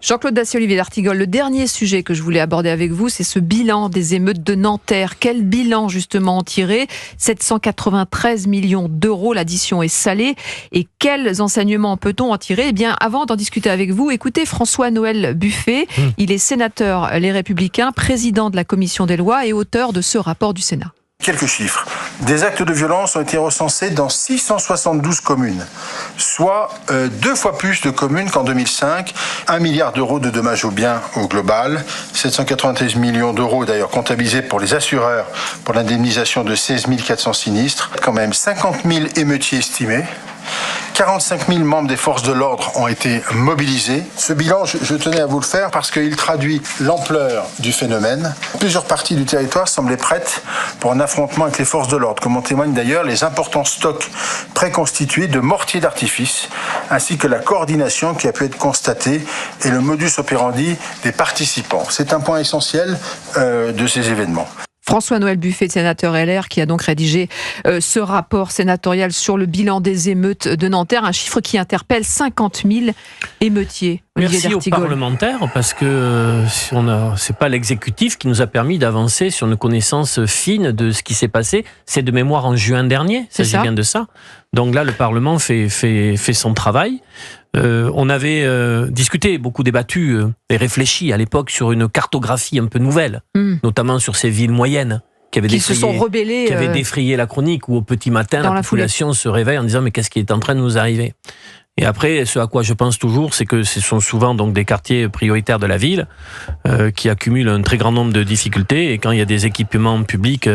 Jean-Claude Dacier, Olivier d'Artigol, le dernier sujet que je voulais aborder avec vous, c'est ce bilan des émeutes de Nanterre. Quel bilan justement en tirer ? 793 millions d'euros, l'addition est salée. Et quels enseignements peut-on en tirer ? Eh bien, avant d'en discuter avec vous, écoutez François-Noël Buffet. Il est sénateur Les Républicains, président de la commission des lois et auteur de ce rapport du Sénat. Quelques chiffres. Des actes de violence ont été recensés dans 672 communes, soit 2 fois plus de communes qu'en 2005. 1 milliard d'euros de dommages aux biens au global. 793 millions d'euros d'ailleurs comptabilisés pour les assureurs pour l'indemnisation de 16 400 sinistres. Quand même 50 000 émeutiers estimés. 45 000 membres des forces de l'ordre ont été mobilisés. Ce bilan, je tenais à vous le faire parce qu'il traduit l'ampleur du phénomène. Plusieurs parties du territoire semblaient prêtes pour un affrontement avec les forces de l'ordre, comme en témoignent d'ailleurs les importants stocks préconstitués de mortiers d'artifice, ainsi que la coordination qui a pu être constatée et le modus operandi des participants. C'est un point essentiel de ces événements. François-Noël Buffet, sénateur LR, qui a donc rédigé ce rapport sénatorial sur le bilan des émeutes de Nanterre, un chiffre qui interpelle 50 000 émeutiers. Merci aux parlementaires, parce que c'est pas l'exécutif qui nous a permis d'avancer sur une connaissance fine de ce qui s'est passé. C'est de mémoire en juin dernier, il s'agit bien de ça. Donc là, le Parlement fait son travail. On avait discuté, beaucoup débattu et réfléchi à l'époque sur une cartographie un peu nouvelle, notamment sur ces villes moyennes qui se sont rebellées, qui avaient défrayé la chronique, où au petit matin, la population se réveille en disant « mais qu'est-ce qui est en train de nous arriver ?» Et après, ce à quoi je pense toujours, c'est que ce sont souvent donc des quartiers prioritaires de la ville qui accumulent un très grand nombre de difficultés, et quand il y a des équipements publics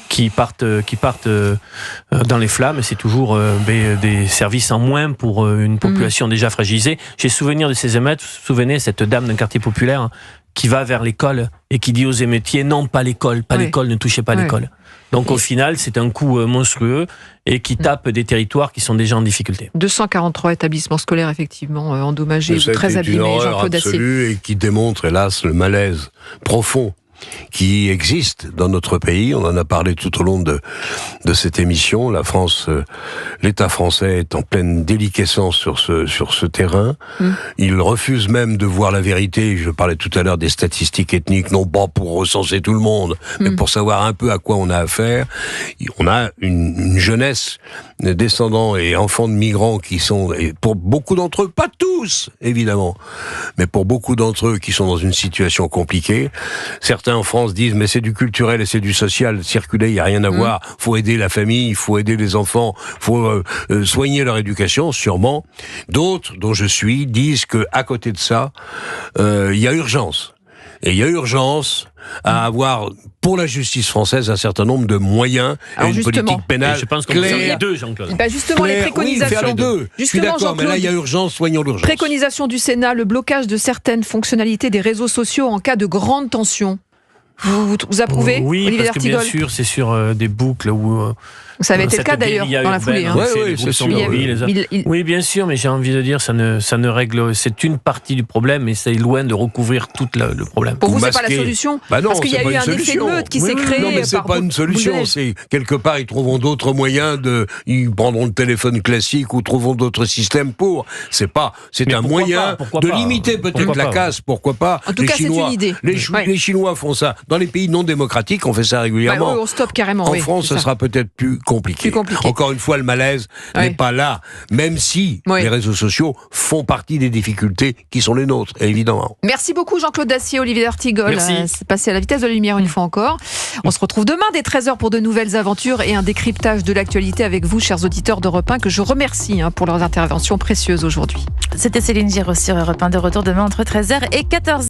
qui partent dans les flammes, c'est toujours des services en moins pour une population déjà fragilisée. J'ai souvenir de ces émeutes. Vous vous souvenez, cette dame d'un quartier populaire qui va vers l'école et qui dit aux émeutiers « non, pas l'école, l'école, ne touchez pas l'école ». Donc au final, c'est un coup monstrueux et qui tape des territoires qui sont déjà en difficulté. 243 établissements scolaires effectivement endommagés ou très abîmés, Jean-Claude Dacier. Et qui démontre hélas le malaise profond qui existe dans notre pays. On en a parlé tout au long de cette émission. La France, l'État français est en pleine déliquescence sur ce terrain. Il refuse même de voir la vérité. Je parlais tout à l'heure des statistiques ethniques, non pas pour recenser tout le monde, mais pour savoir un peu à quoi on a affaire. On a une jeunesse, descendants et enfants de migrants qui sont, et pour beaucoup d'entre eux, pas tous, évidemment, mais pour beaucoup d'entre eux qui sont dans une situation compliquée. Certains en France disent mais c'est du culturel et c'est du social, circuler, il n'y a rien à voir, faut aider la famille, il faut aider les enfants, faut soigner leur éducation, sûrement. D'autres, dont je suis, disent que à côté de ça, il y a urgence. Et il y a urgence à avoir pour la justice française un certain nombre de moyens et une politique pénale. Je pense qu'on peut faire les deux, Jean-Claude. Justement, les préconisations. Oui, faire les deux. Je suis d'accord, mais là, il y a urgence, soignons l'urgence. Préconisation du Sénat, le blocage de certaines fonctionnalités des réseaux sociaux en cas de grande tension. Vous approuvez, oui, Olivier parce que bien sûr, c'est sur des boucles où... Ça avait été le cas d'ailleurs dans la foulée. Oui, c'est sûr. Oui, bien sûr, mais j'ai envie de dire, ça ne règle... C'est une partie du problème, mais c'est loin de recouvrir tout le problème. Pour vous, c'est pas la solution ? Non, parce qu'il y a eu un effet meute qui s'est créé. Non, mais c'est pas une solution. C'est quelque part, ils trouveront d'autres moyens ils prendront le téléphone classique ou trouveront d'autres systèmes pour. C'est un moyen de limiter peut-être la casse. Pourquoi pas ? En tout cas, c'est une idée. Les Chinois font ça. Dans les pays non démocratiques, on fait ça régulièrement. On stoppe carrément. En France, ce sera peut-être plus compliqué. Encore une fois, le malaise n'est pas là, même si les réseaux sociaux font partie des difficultés qui sont les nôtres, évidemment. Merci beaucoup Jean-Claude Dacier, Olivier d'Artigol. C'est passé à la vitesse de la lumière une fois encore. On se retrouve demain dès 13h pour de nouvelles aventures et un décryptage de l'actualité avec vous, chers auditeurs d'Europe 1, que je remercie pour leurs interventions précieuses aujourd'hui. C'était Céline Giraud sur Europe 1, de retour demain entre 13h et 14h.